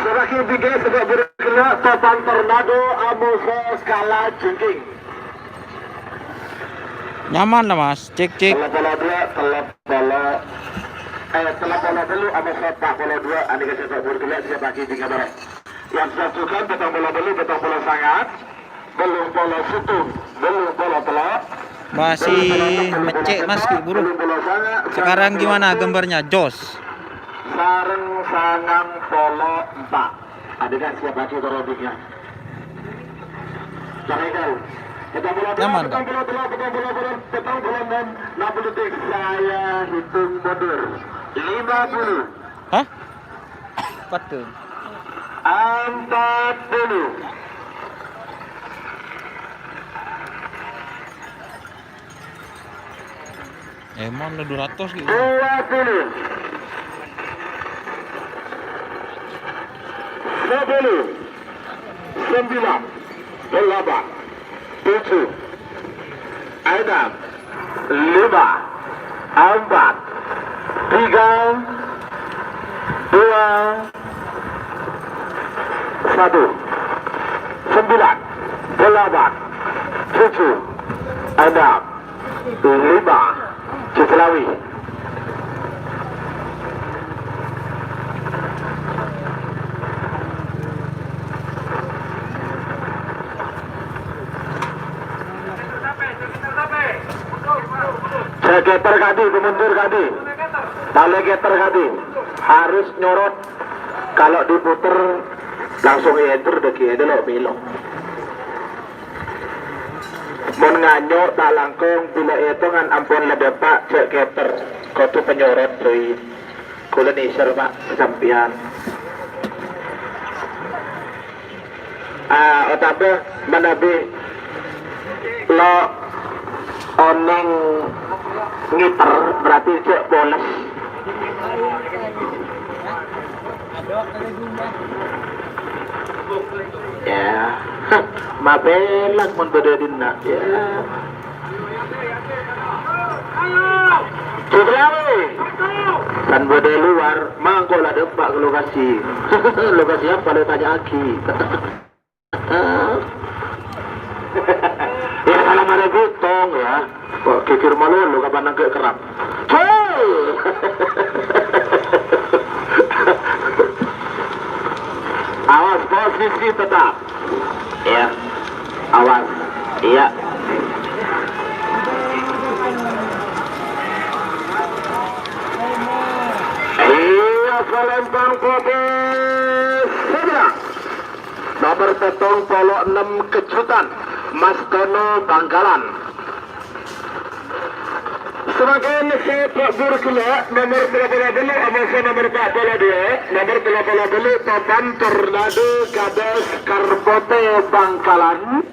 Semakin tinggi sebab bergerak papan tornado Amosos Kalajengking. Nyaman lah mas, cek. Telah bola dulu Amosos tak bola dua. Anda kata sebab bergerak siapa lagi tinggi barang. Yang satukan petang bola dulu, petang bola sangat. Belum bola sutung, belum bola telak. Masih mecek mas buru. Sekarang gimana gambarnya? Jos. Sareng sangang polo 4. Ada kan siapa lagi rodiknya? Jangan Nyaman petang bola 60 detik saya hitung mundur. 50. Hah? Apa tuh? 40. Emang lo 200 gitu. 20. 10, 9, 8, 7, 6, 5, 4, 3, 2, 1, 9, 8, 7, 6, 5, Ceselawi. Geter kadi, mundur kadi. Balik geter kadi. Harus nyorot. Kalau diputer langsung enter deki lo belok. Mun nganyok tak langkung bila itu ngan ampun ledepak cek geter. Kau tu penyorot dari Kulenisher pak sampian. Otabe manabi lo oneng ngiter berarti cek boles. Ya, mabelang mun bededina ya. Cuklawi kan bede luar mangko lah depak ke lokasi. Lokasi apa lo tanya Aki. Ya salam ada gutong ya. Kok kikir malu lu kapan nangke kerap. Awas posisi tetap. Ya. Awas. Iya. Iya selempang kopi. Sudah. Nomor petong polo 6 kejutan. Mas Tono Bangkalan. Semakin sepak bergelak nomor 30 Amasa nomor 42 nomor 30 papan tornado Gadas Karbote Bangkalan.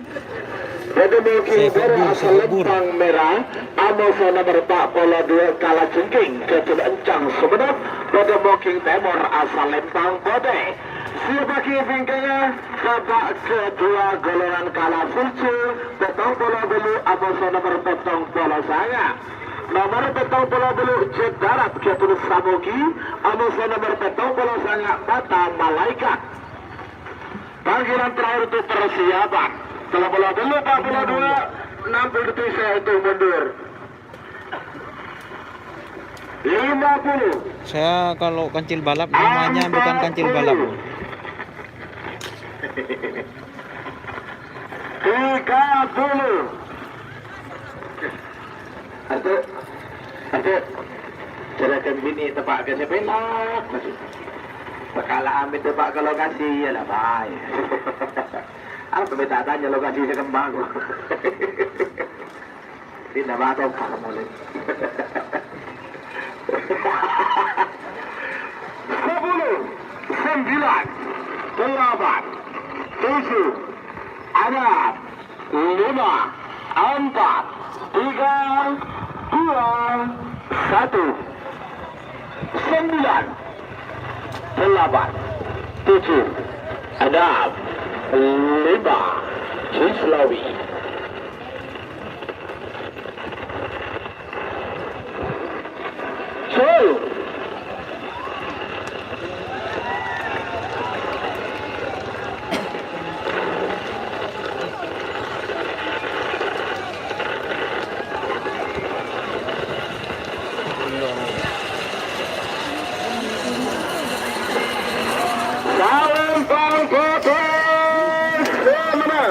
Pada mungkin asal lempang merah Amasa nomor 42 Kalajengking Kedua Encang Sumenep. Pada mungkin temor asal lempang Bote. Siapa bingkainya babak kedua golongan kalah fulcu petong bola dulu Amasa nomor petong bola saya. Nomor petong bola dulu Jet Darat Ketulus Samogi Amasa nomor petong bola saya Mata Malaikat. Panggilan terakhir untuk persiapan. Setelah bola dulu Pak bola 2 60 detik saya itu mundur. 50. Saya kalau kancil balap namanya bukan kancil balap. 30. Aduh, jalakan bini tepak ke sepelak. Sekala ambil tepak ke lokasi ya lah baik. Apa minta tanya lokasi sekembang. Tidak bakal kalau mulai. 10, 9, 8, 7, 6, 5, 4, 3, 2, 1, 9, 8, 7, 6, 5, Cislawi.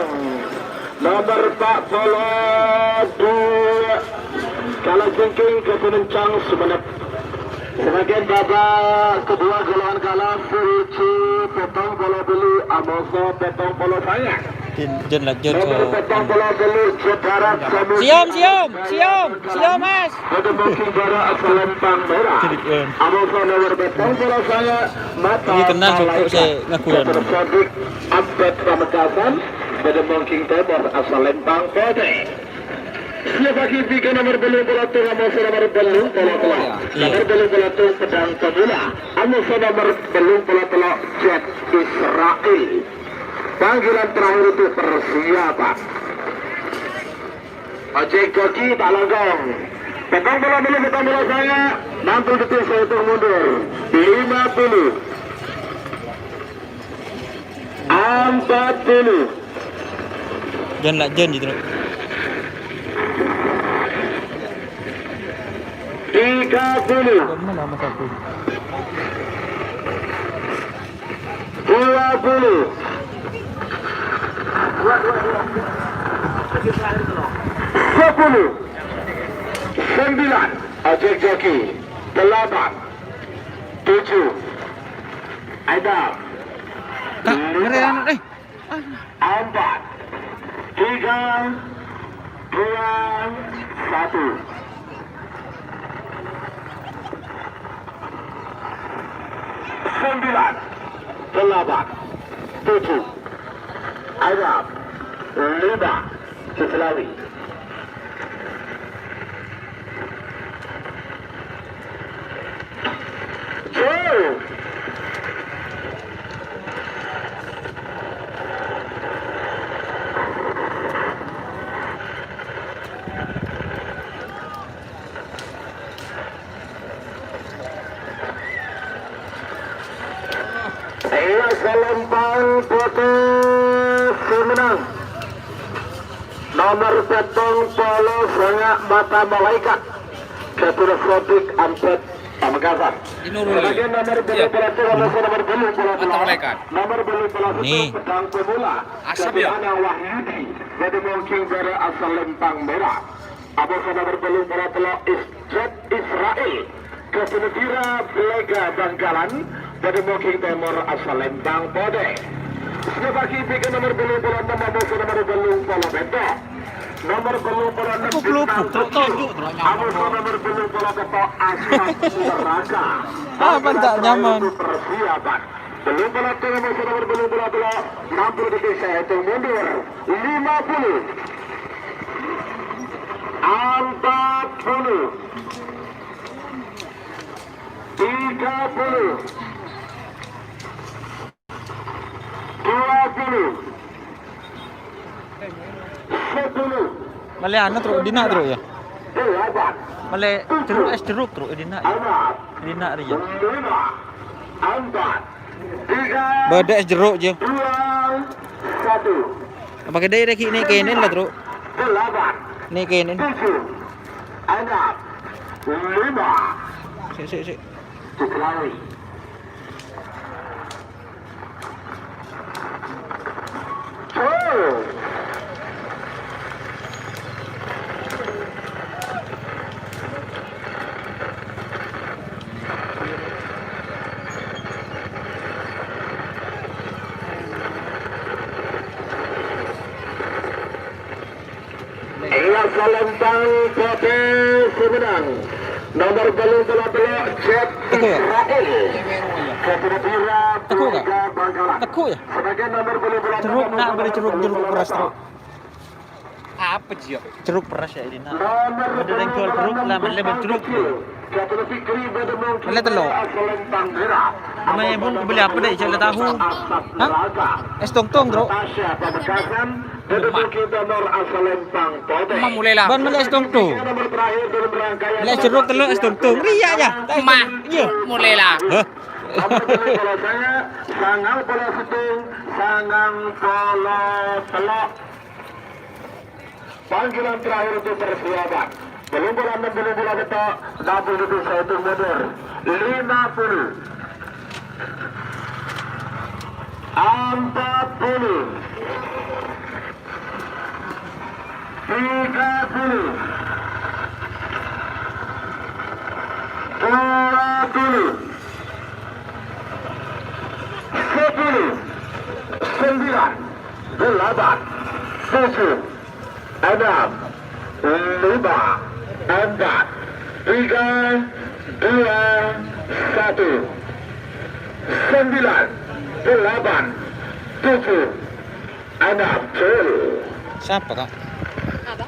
Ulang. Nomor 42 Kalajengking ke Penencang Sumenep. Sebagian babak kedua golongan kalah Fulci petong bola beli Amoso petong bola saya. Jen lanjut Nomor petong bola beli Jepara siom mas. Ada mungkin bara asal lempang merah. Amoso nomor petong bola saya mata. Ini kenal cukup saya ngakuan. Tersadik Abed Pamekasan. Ada mungkin tebor asal lempang pode. Siapa kiri nomor belum bola tu Amoso nomor belum bola bola. Nomor belum bola tu pedang pemula. Amoso nomor belum bola bola Jet Israel. Panggilan terakhir itu persiapan. Ojek koki tak langgong. Petang bola saya. 60 detik saya hitung mundur. 50. 40. Jen lah jen gitu. 30. Mana nomor 1? 20. 10. 9. Ojek joki 8. 7. Adam. Kak, ngeri anak deh. 4. 3. 2. 1. 9, 8, 7, Arab, 5, Seslawi. Jauh. Selempang putus menang. Nomor petong polo sangat mata malaikat. Ketua Sodik Ampet Pamekasan. Sebagai nomor beli pelatih nomor beli pelatih. Nomor beli pelatih pedang pemula. Ketua Wahyudi. Jadi mungkin dari asal lempang merah. Abu nomor beli pelatih Jet Israel. Ketua Belega Bangkalan. Dari mungkin timur asal lempang pode. Sebagai tiga nomor belum bola nomor belum bola beto. Nomor belum bola nomor belum nomor belum bola beto asal neraka. Apa tak nyaman? Persiapan. Belum bola nomor belum bola 60 detik saya hitung mundur. 50. 40. 30. 20. 10. Male anak terus dina terus ya. 8. Male jeruk terus dina. Dina dia. 5. 4. 3. Beda jeruk je. 2. 1. Pakai dai reki ni kenen lah terus. 8. Ni kenen. 7. 6. 5. Sik. Sekelari. Selempang Kopi Sumedang. Nomor belum belak Jet Israel. Ketua Bangkalan. Teku ya. Sebagai nomor belum belak Jeruk nak beri jeruk peras terus. Apa sih? Jeruk peras ya dina. Ada yang jual jeruk lah, male berjeruk. Male telur. Namanya pun beli apa deh? Jual tahu. Hah? Es tong-tong bro. Emang mulai lah. Ban male es tong-tong. Male jeruk telur es tong-tong. Ria ya. Mah. Iya. Mulai lah. Hah? Bola saya, sangang bola setung, sangang bola telok. Panggilan terakhir untuk persiapan. Belum bola betok, 60 detik saya hitung mundur. 50. 40. Siapa kak? Apa?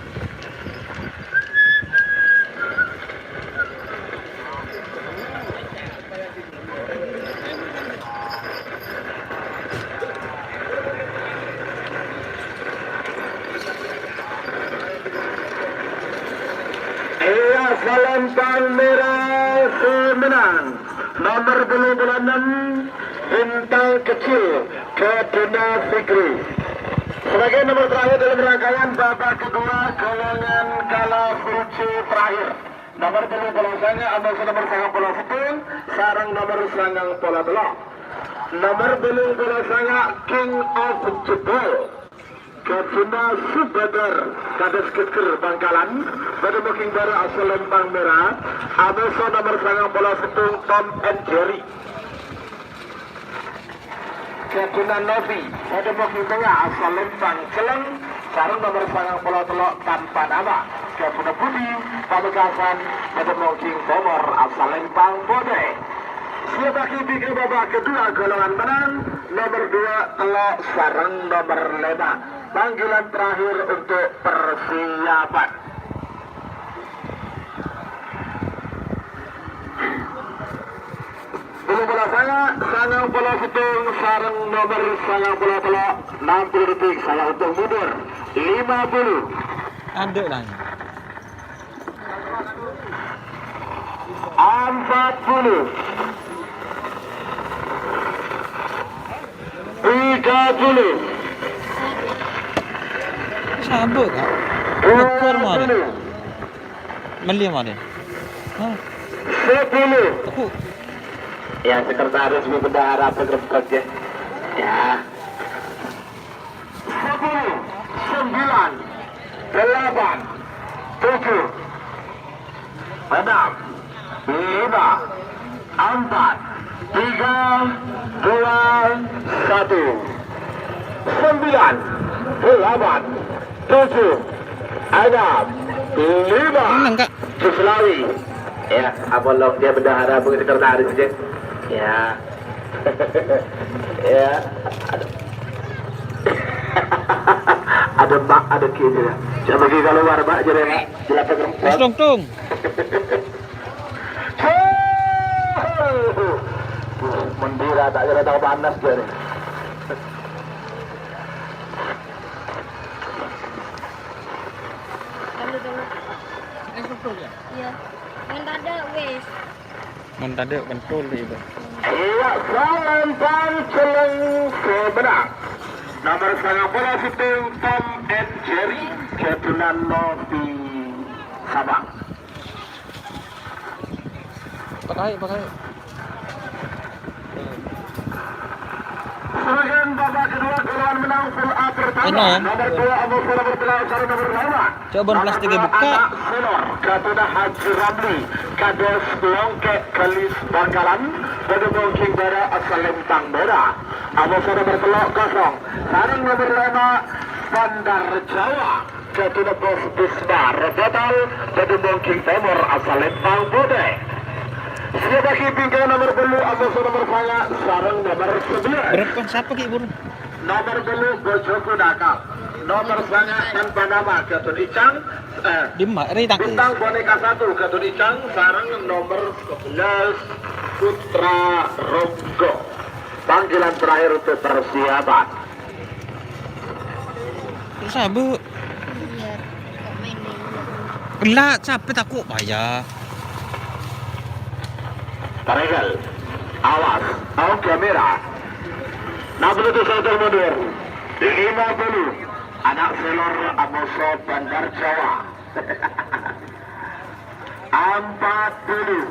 Selempang merah semenang nomor 26 bintang kecil Kedua Fikri. Sebagai nomor terakhir dalam rangkaian babak kedua golongan kala kunci terakhir. Nomor 26 ambil nomor 91 sarang nomor sangang pola belok. Nomor 26 King of Jebol. Kedua Subadar Kades Keker Bangkalan pada booking baru asal Lempang Merah. Ambil nomor sangang pola setung Tom and Jerry. Kedua Novi pada booking tengah asal Lempang Celeng sarang nomor sangang pola telok tanpa nama. Kedua Budi Pamekasan pada booking nomor asal Lempang Bode. Sebagai tiga babak kedua golongan menang nomor 2 telok sarang nomor 5. Panggilan terakhir untuk persiapan. Belum bola sangang bola setung sarang nomor sangang bola telok 60 detik salah untuk mundur 50. Ada lah. 40. 30. Sabuk kak. Bekor mana? Meli mana? Hah? 10. Aku. Ya sekretaris bendahara pekerja ya. 10, 9, 8, 7, 6, 5, 4, 3, 2, 1, 9, 8, 7, 6, 5. Menang kak. Selawi. Ya, abang dia bendahara sekretaris aja. Ya. Ya. Ada bak, ada kiri. Jangan bagi keluar bak jadi jelapa Wis kerempet. tung. Mendira tak kira tahu panas dia ni. Dulu. Iya. Yang tak ada wes. Mentade kontrol itu. Iya, Selempang Celeng sebenang. Nomor sangat bola situng Tom and Jerry Ketunan Novi Sabak. Pakai. Sebagian babak kedua golongan menang full A pertama. Enak. Nomor 2 Abu Surah bertelahan cara nomor 5. Coba plastiknya buka. Anak Selor Ketunan Haji Ramli Kades Longkek Kelis Bangkalan pada booking bara asal Lempang Merah. Abu Surah bertelok kosong. Sarang nomor 5 Bandar Jawa Ketunan Bos Bismar Total pada booking timur asal Lempang Bode. Sebagai bingkai nomor 10 Abu Surah berfaya sarang nomor 11. Berapa siapa ki buru? Nomor 10 Bojoku Nakal. Nomor sangat tanpa nama Ketun Icang. Di mak ri tak. Bintang boneka 1 Ketun Icang. Sarang nomor 11 Putra Ronggo. Panggilan terakhir untuk persiapan. Sabuk. Biar kok main dulu. Lah capek aku. Ayah. Taregal. Awas. Au kamera. 61 satu mundur. 50. Anak Selor Amoso Bandar Jawa. 40.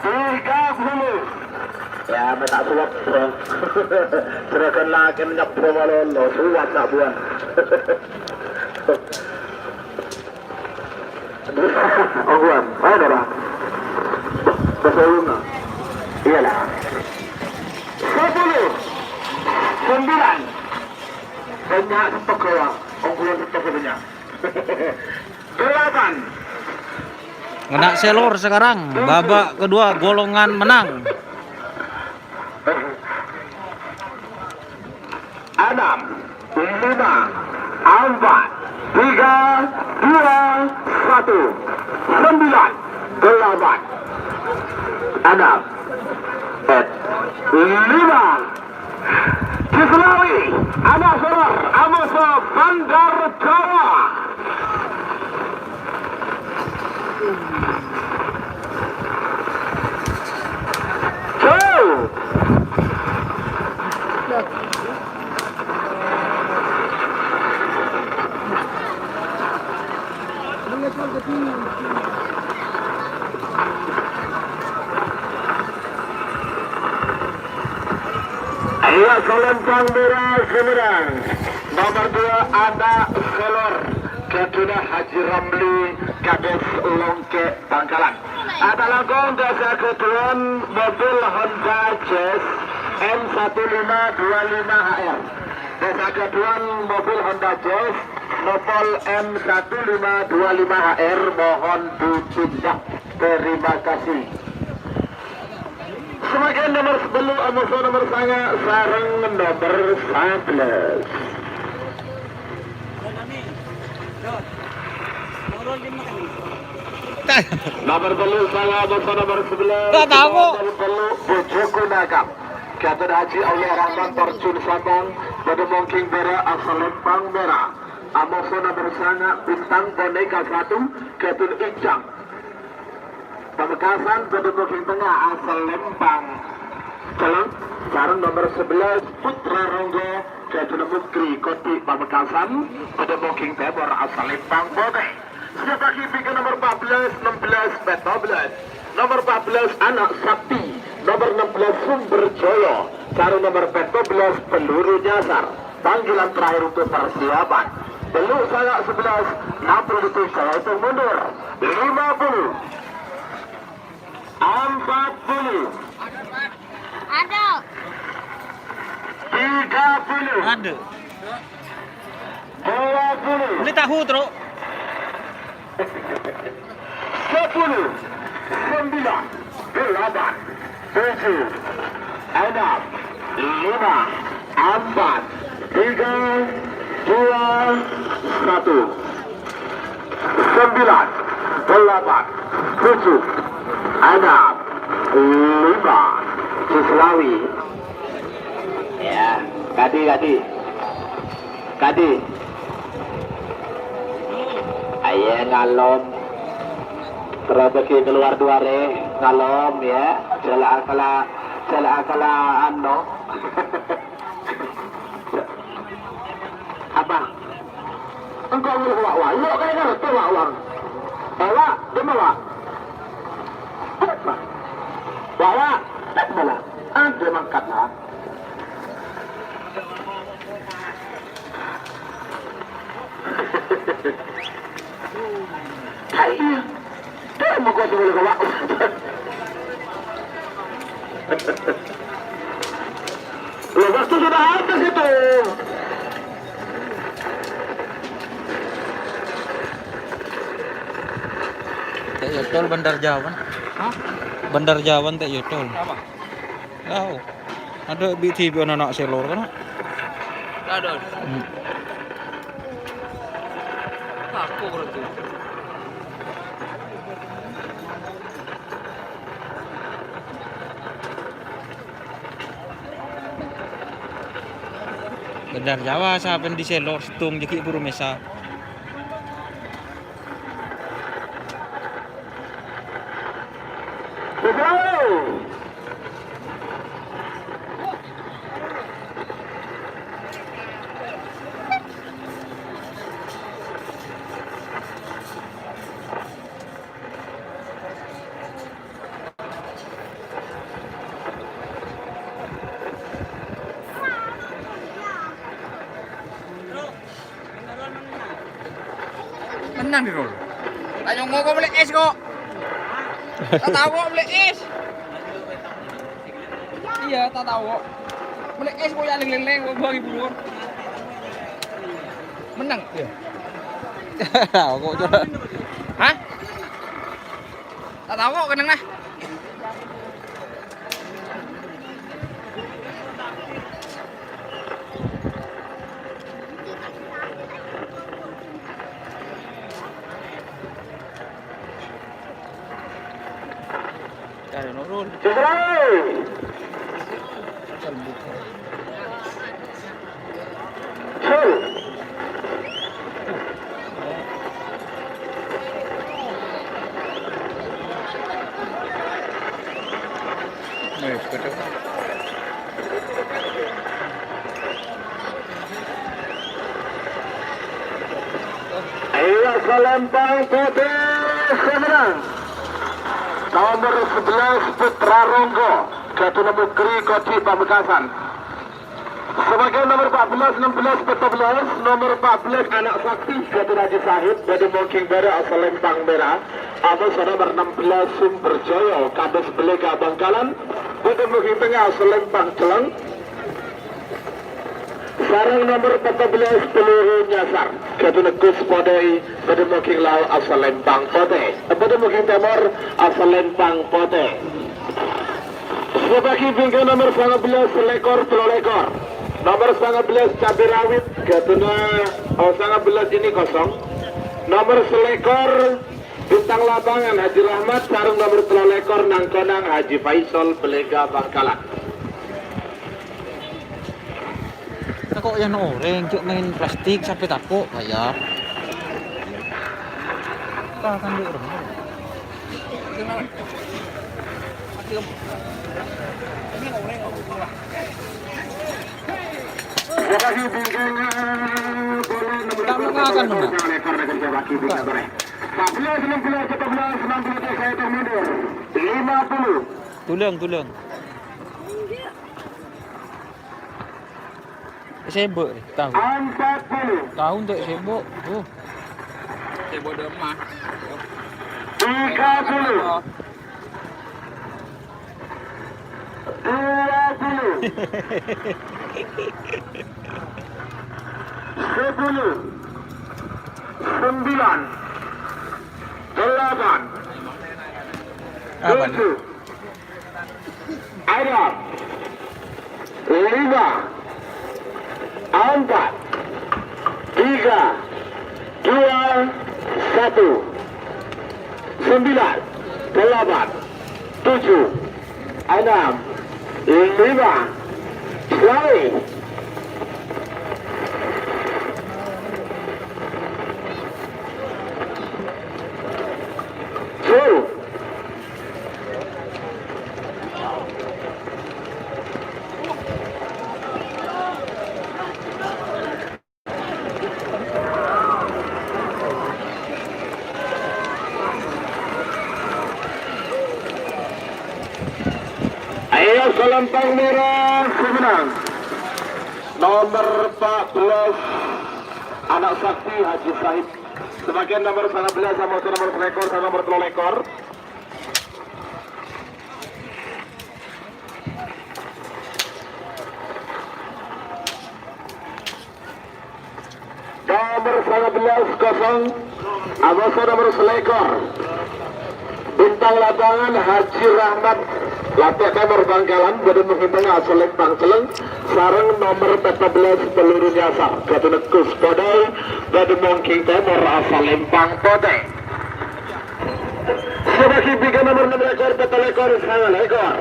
30. Ya, minta suap bro. Serahkan lagi nyepro malolo, suap tak buan. Oh buan, ada lah. Betul. Iyalah. 10, 9. Banyak stok ya, ongkulan stok banyak. 8. Kena selor sekarang. Babak kedua golongan menang. 6, 5, 4, 3, 2, 1, 9, 8, 6, 5. Kislawi, anak soror, Amoso Bandar Jawa. Ayo selempang merah seberang. Nomor 2 ada selor Kedua Haji Ramli Kades Longke Bangkalan. Ada langkong desa ketuan mobil Honda Jazz M1525HR. Desa ketuan mobil Honda Jazz Nopol M1525HR mohon ditindak. Terima kasih. Semakin nomor 10 Amoso nomor sangat sarang nomor 11. Nomor 10 sangat Amoso nomor 11. Tak tahu. Nomor 10 Bojoku Nakam. Kedua Haji Allah Rahman Percun Sabang Bademong King Bera asal Lempang Merah. Amoso nomor sangat Bintang Boneka 1 Kedua Ijang. Pamekasan Bademong King Tengah asal Lempang. Jalan sarang nomor 11 Putra Ronggo Kedua Mukri Koti Pamekasan Bademong King Tebor asal Lempang Bodeh. Sudah bagi pikir nomor 14, 16, 14. Nomor 14 Anak Sakti. Nomor 16 Sumber Joyo. Sarung nomor 14 Peluru Nyasar. Panggilan terakhir untuk persiapan. Belum saya 11, 60 detik saya itu mundur. 50, 40, Ada. 30, Ada. 20, Beli tahu terus. 10, 9, 8, 7, 6, 5, 4, 3, 2, 1, 9, 8, 7, 6, 5, Cislawi. Ya, Kadi. Ayo ngalom. Rezeki keluar duare ngalom ya. Jala akala ano. Apa? Engkau nguluk wak-wak. Lo kayak ngerti wak-wak. Wak, di mana? Wak, tak mana? Ada mangkat lah. Iya. Dia mau kau tunggu ke wak. Lepas itu sudah habis itu. Tak yotol Bandar Jawan. Hah? Bandar Jawan tak yotol. Apa? Tahu. Ada BTV anak selor kan? Ada. Aku berarti. Bandar Jawa siapa di selor setung jadi buru mesa. menang di roll. Ayo ngoko beli es kok. Tak tahu kok beli es. Iya, tak tahu kok. Beli es kok yang leng-leng bagi buluan. Menang. Iya. Tahu kok coba. Hah? Tak tahu kok kenang lah. Ada nurul. Ayo Selempang putih semenang. Nomor 11 Putra Ronggo, Kedua Negeri Koti Pamekasan. Sebagai nomor 14, 16, 14, nomor 14 Anak Sakti Kedua Haji Sahid, Badu Moking Bara Selempang Merah. Abang nomor 16 Sumberjaya, Kades Belega Bangkalan, Badu Moking Tengah Selempang Celeng. Sarang nomor 14 peluru nyasar Kedua Gus Podai Badu Moking Lau asal Lempang Pote Badu Moking Timur asal Lempang Pote. Sebagai bingkai nomor 19 lekor telur nomor 19 cabai rawit Kedua 19 ini kosong. Nomor selekor bintang lapangan Haji Rahmat sarung nomor telur lekor Nangkonang Haji Faisal Belega Bangkalan. Kok yang orang cuk main plastik sampai takut kayak apa kan dia orang Sebagai bingkainya boleh nomor 14 saya mundur 50 tulung sibuk tahu 40 tahun tak sibuk Saya bodoh mah. 30 10 9 8 apa nih 7 ada 5 4 3 2 1 9 8 7 6 5 sorry Ayo Selempang Merah semenang nomor 14 Anak Sakti Haji Sahid sebagian nomor 19 sama nomor selekor sama nomor telur nomor 19 kosong Abang nomor selekor bintang lapangan Haji Rahmat Lapak Timur Bangkalan Badu Tengah Selempang Celeng sarang nomor 14 peluru nyasar Kedua Negus Podai Badu Mongking Timur asal Lempang Pote. Sebagai bingkai nomor 6 lekor peta lekor sangat lekor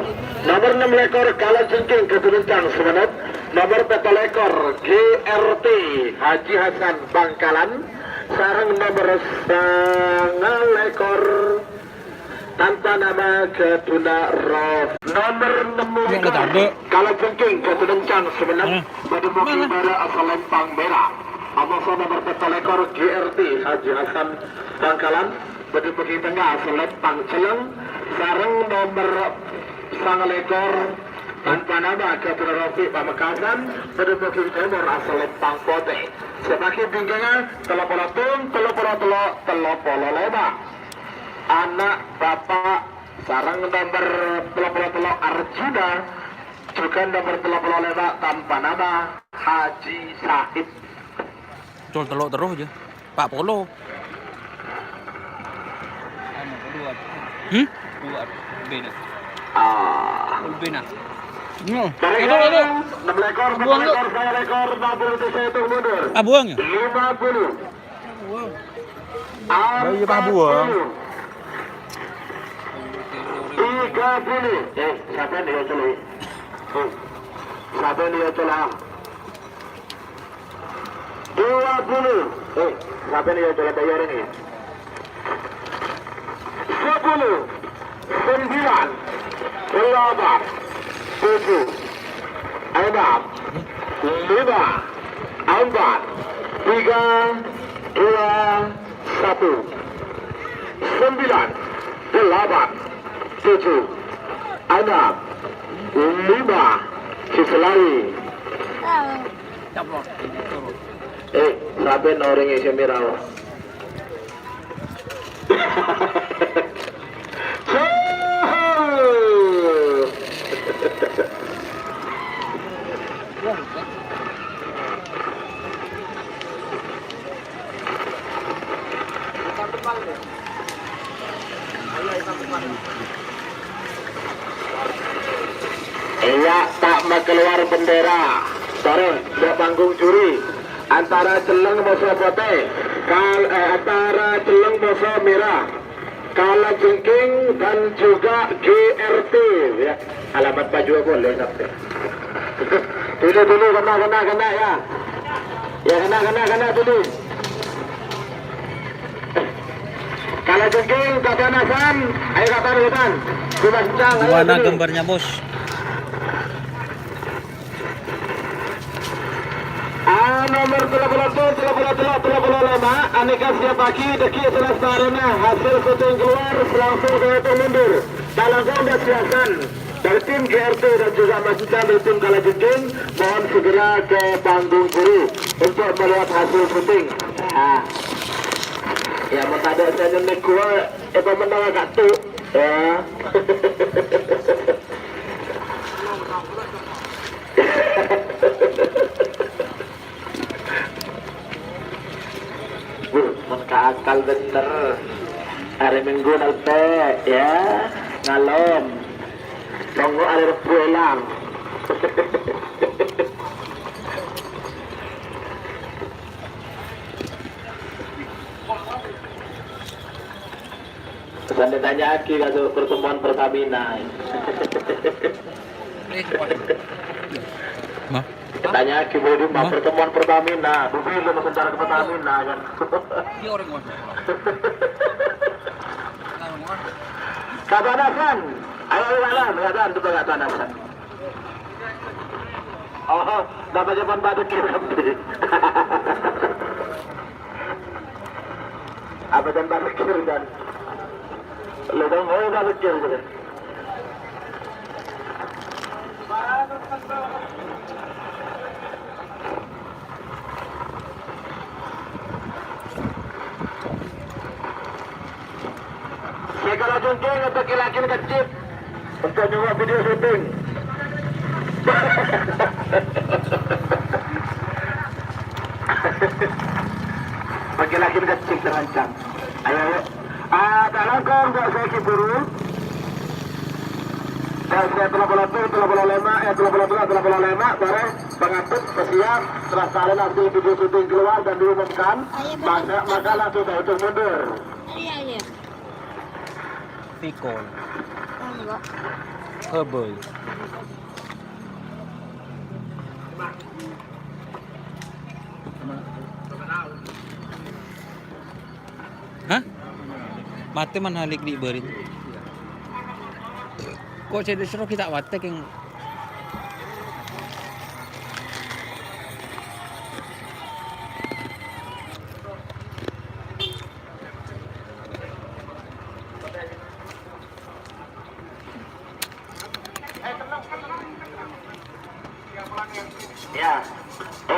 nomor 6 lekor Kalajengking Keturuncang Semenut nomor peta lekor GRT Haji Hasan Bangkalan sarang nomor sangat lekor tanpa nama Kedua Rof nomor 6 Kalajengking Keturuncang Semenut Badu Mongking Bara asal Lempang Merah Abang nomor peta lekor GRT Haji Hasan Bangkalan Badu Mongking Tengah Selempang Celeng sarang nomor sang lekor tanpa nama Kedua Rafiq Pamekasan berdemukin timur asal Lempang Pote. Sebagai bingkangan telopolotung, telopolo leba. Anak bapak sarang nomor telopolo Arjuna juga nomor telopolo leba tanpa nama Haji Said. Telok terus aja. Pak Polo. Kedua. Kedua. Bina. Bina. No. 6 ekor, 4 ekor, 50 itu mundur. Buang ya? 50. Bayi Pak Buang. 30. Siapa nih coba? Siapa nih coba? 20. Siapa nih coba bayar ini? 10. 9. 8. 7. 6. 5. 4. 3. 2. 1. 9. 8. 7. 6. 5. Sisa lagi. Caplok. Sabi na rin yung miraw. Iya, tak keluar bendera. Sorry, di panggung juri. Antara Celeng Moso Putih, antara Celeng Moso Merah, Kalajengking dan juga GRT. Ya, alamat baju boleh sampai. Dulu kena ya. Ya kena dulu. Kalajengking, Kapanasan, ayo Kapanasan. Kumancang. Mana gambarnya, Bos? Nomor 35, aneka siap pagi, deki selestarana, hasil syuting keluar, langsung ke mundur. Dalam dan siasan dari tim GRT dan juga Lanjutan dari tim Kalajengking, mohon segera ke panggung guru untuk melihat hasil syuting. Ya, mau tadi saya nyemek gua, pemenang agak tuh, ya. Akal bener hari Minggu nanti ya ngalom tunggu air pulang. Pesan ditanya lagi kalau pertemuan Pertamina. Tanya lagi boleh mau pertemuan Pertamina, bukan lu sementara ke Pertamina kan? Dia orang mana? Katanasan, ayo kanan, coba katanasan. Oh, dapat jawaban badut kirim. Apa dan badut kirim dan? Lu dong, badut kirim. Kalajengking untuk laki kecil untuk juga video syuting. Bagi laki kecil terancam. Ayo, dalam kau buat saya kiburu. Dan saya telah lema, bareng pengatur bersiap setelah kalian nanti video syuting keluar dan diumumkan, maka langsung saya untuk mundur. Iya. Pikol. Enggak. Keboy. Hah? Mati manhalik di berit. Kok saya disuruh kita watek yang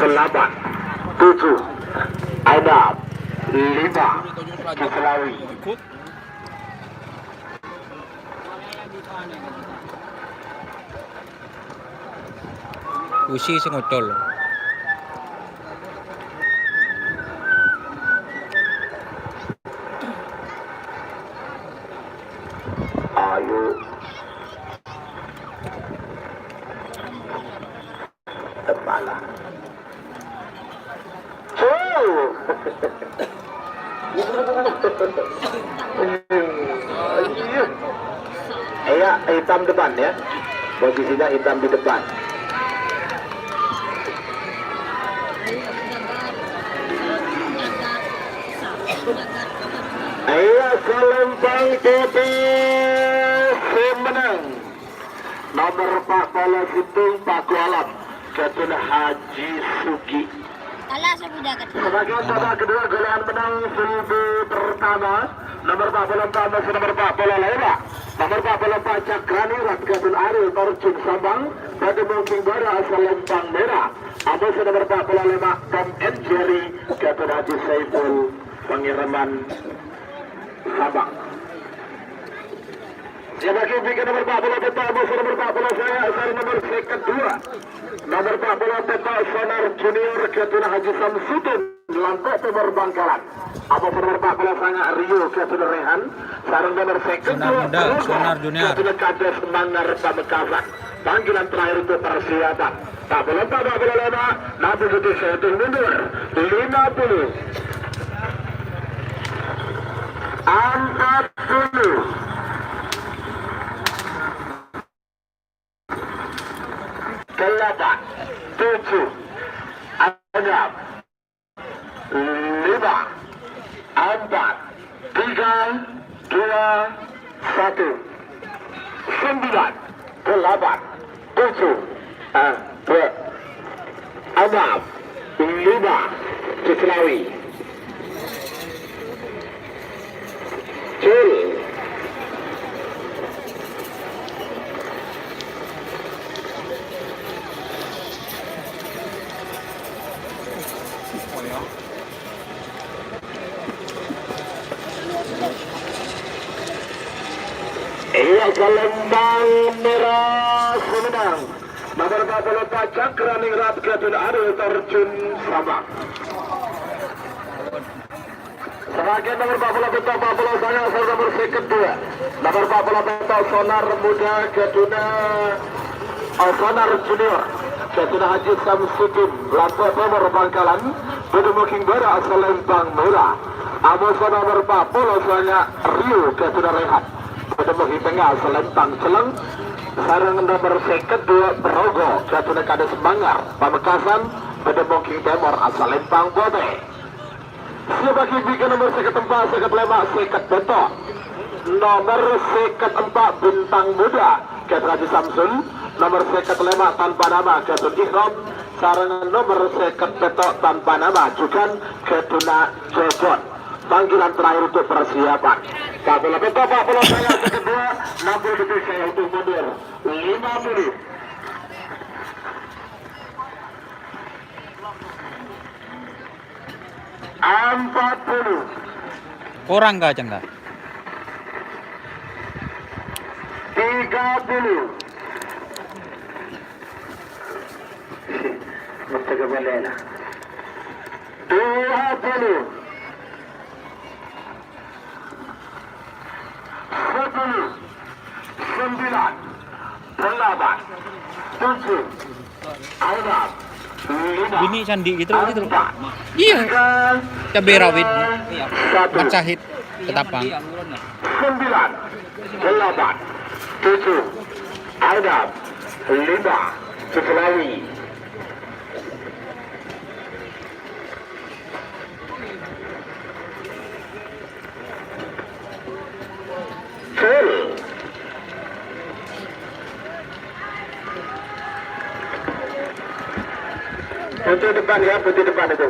8, 7, ada 5 di Selawi. Usi sing ngudol. Ayo. Tepalah. Iya. Iya, hitam depan ya. Posisinya hitam di depan. Iya, Selempang putih menang. Nomor 14 itu Pak Kualam, Captain Haji Sugi. Kalah sa budagat. Sebagai babak kedua golahan menang 1000 pertama. Nomor 44 masih nomor 45. Nomor 44 Cakrani Captain Ariel Torcun Sabang. Pada mungkin bara asal Lempang Merah. Abis nomor 45 Tom and Jerry Captain Haji Saiful pengiriman Sabang. Sebagai bikin nomor 40 peta, musuh nomor 40 saya asal nomor kedua. Nomor 40 peta Sonar Junior Ketuna Haji Samsudin lantai timur Bangkalan. Apa nomor 40 saya Rio Ketuna Rehan. Sarang nomor kedua Sonar Junior Ketuna Kades Mangar Pamekasan. Panggilan terakhir itu persiapan. Tak boleh lama. Nanti itu saya hitung mundur 50 40 8 7 6 5 4 3 2 1 9 8 7 2 6 5 Cislawi Cil Iya, Lempang Merah Sumedang. Nomor 44 Cakraningrat Ketun Ariel Torcun Sabang. Sebagai nomor 40 saya asal nomor kedua. Nomor 40 Sonar Muda Ketuna Sonar Junior Ketuna Haji Samsudin lantai timur Bangkalan. Bedemuking bara asal Lempang Merah. Amusa nomor 40 saya Rio Ketuna Rehat. Ketemu tengah Selempang Celeng. Sarang nomor kedua Perogo Ketuna Kades Bangar Pamekasan. Ketemu King Timur asal Lempang Bote. Sebagai bikin nomor 4 seket beto. Nomor 4 Bintang Muda Ketuna Haji Samsul. Nomor 5 tanpa nama Ketun Ihram. Sarang nomor beto tanpa nama juga Ketuna Jojon. Panggilan terakhir untuk persiapan. 40 beto 40 saya kedua 60 detik saya untuk mundur 50 40 kurang gak Cang dah 30 Mesti kembali 20 10 9 8 7 6 5 Bini Sandi gitu gitu. Iya. Cabai rawit. Macahit ketapang. 9 8 7 6 5 Cislawi Putih depan ya, putih depan itu.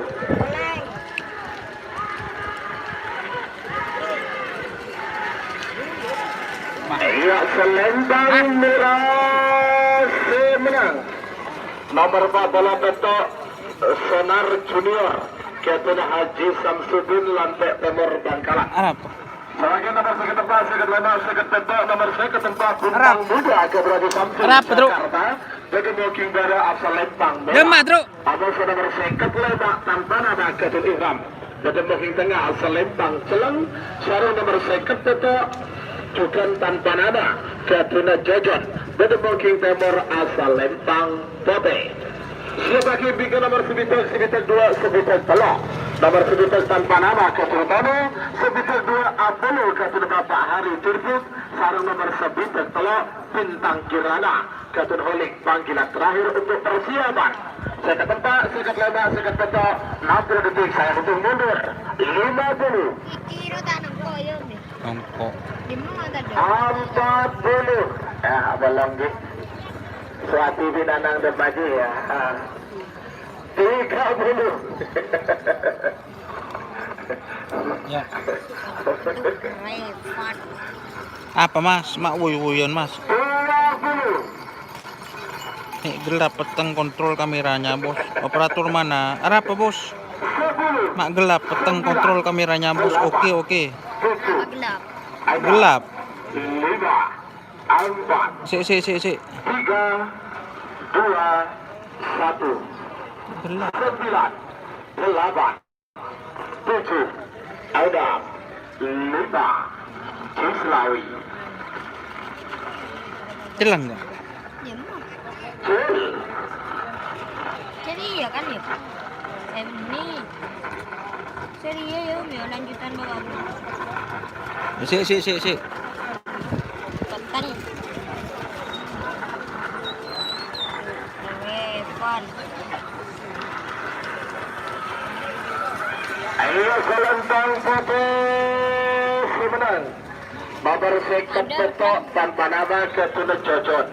Iya, Selempang Merah menang. Nomor 40 Beto Sonar Junior Ketuna Haji Samsudin lantai timur Bangkalan. Apa? Sebagai nomor 4 nomor 4 Bintang Muda Ketuna Haji Samsudin Jakarta. Ketemu King Bara asal Lempang Merah. Demak, Tru. Abang nomor 4 tanpa nama Ketun Ihram. Ketemu King Tengah asal Lempang Celeng. Sarung nomor 4 Beto juga tanpa nama Ketuna Jojon. Ketemu King Timur asal Lempang Bote. Sebagai bikin nomor 2 Sebitang Telok. Nomor sebitak tanpa nama keturutama sebitak 2 Apollo ketur Bapak Hari Turkut sarang nomor sebitak telok Bintang Kirana ketur Holik panggilan terakhir untuk persiapan. Sekat tempat, sekat lebar, sekat petok 60 detik saya hitung mundur 50 Kiro tanam koyo nih. Angko. Di mana ada? 40 belum gitu. Suatu binanang dermaji ya. 30 Ya. Repot. Apa mas? Mak wuy-wuyon mas. 20 Gelap peteng kontrol kameranya bos. Operator mana? Arah apa bos? Mak gelap peteng kontrol kameranya bos. Oke. Apa gelap? Gelap. 5 4 Si. 3 2 1 Gelap. 9 8 7 ada 5 Kislawi Jelang nggak? Ya mau. Cil Jadi ya kan ya. Ini. Serius ya, mau lanjutan babak. Si. Tekan. Repot. ayo kelentang putih si menang Babar sekep petok tanpa nama ketuna cocot